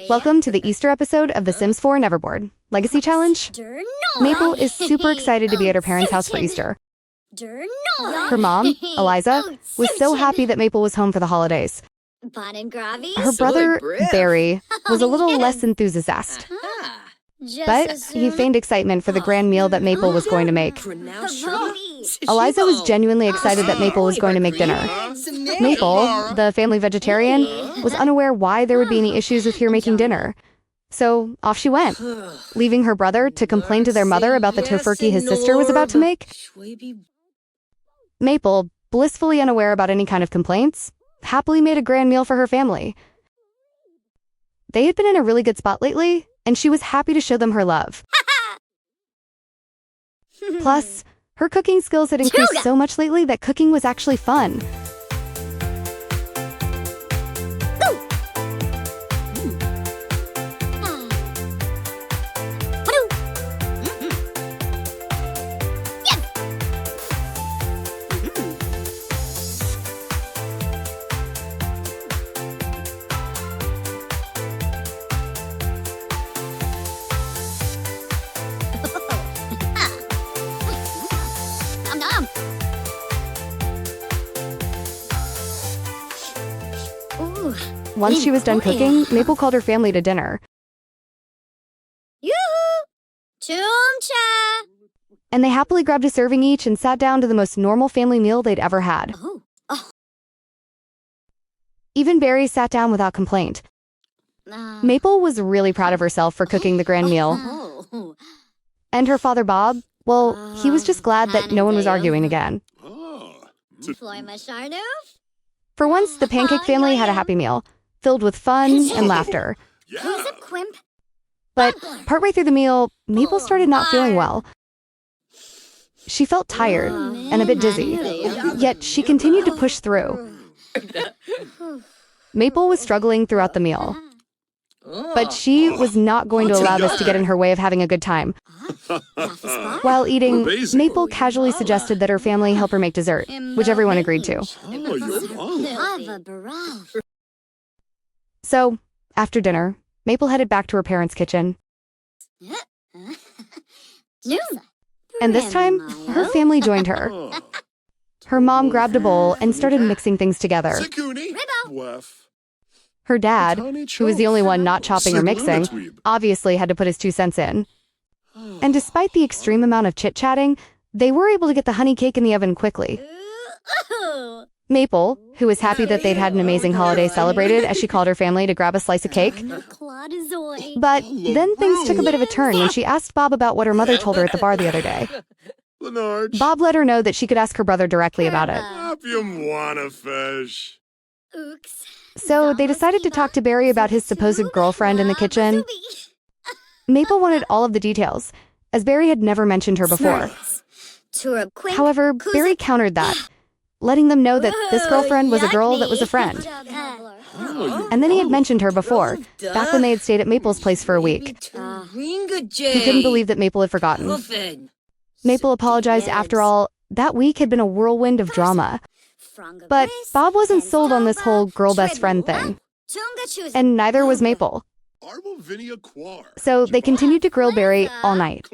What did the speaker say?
Welcome to the Easter episode of the Sims4NeverBoredLegacy Challenge. Maple is super excited to be at her parents' house for Easter. Her mom, Eliza, was so happy that Maple was home for the holidays. Her brother, Barry, was a little less enthusiastic. But he feigned excitement for the grand meal that Maple was going to make. Eliza was genuinely excited that Maple was going to make dinner. Maple, the family vegetarian, was unaware why there would be any issues with her making dinner. So off she went, leaving her brother to complain to their mother about the tofurkey his sister was about to make. Maple, blissfully unaware about any kind of complaints, happily made a grand meal for her family. They had been in a really good spot lately, and she was happy to show them her love. Plus, her cooking skills had increased so much lately that cooking was actually fun. Once she was done cooking, Maple called her family to dinner. And they happily grabbed a serving each and sat down to the most normal family meal they'd ever had. Even Barry sat down without complaint. Maple was really proud of herself for cooking the grand meal. And her father, Bob, well, he was just glad that no one was arguing again. For once, the Pancake family had a happy meal, filled with fun and laughter. But partway through the meal, Maple started not feeling well. She felt tired and a bit dizzy, yet she continued to push through. Maple was struggling throughout the meal, but she was not going to allow this to get in her way of having a good time. While eating, Maple casually suggested that her family help her make dessert, which everyone agreed to. So, after dinner, Maple headed back to her parents' kitchen. And this time, her family joined her. Her mom grabbed a bowl and started mixing things together. Her dad, who was the only one not chopping or mixing, obviously had to put his 2 cents in. And despite the extreme amount of chit-chatting, they were able to get the honey cake in the oven quickly. Maple, who was happy that they'd had an amazing holiday celebrated as she called her family to grab a slice of cake. But then things took a bit of a turn when she asked Bob about what her mother told her at the bar the other day. Bob let her know that she could ask her brother directly about it. So they decided to talk to Barry about his supposed girlfriend in the kitchen. Maple wanted all of the details, as Barry had never mentioned her before. However, Barry countered that, letting them know that this girlfriend was a girl that was a friend. And then he had mentioned her before, back when they had stayed at Maple's place for a week. He couldn't believe that Maple had forgotten. Maple apologized after all. That week had been a whirlwind of drama. But Bob wasn't sold on this whole girl best friend thing. And neither was Maple. So they continued to grill Barry all night.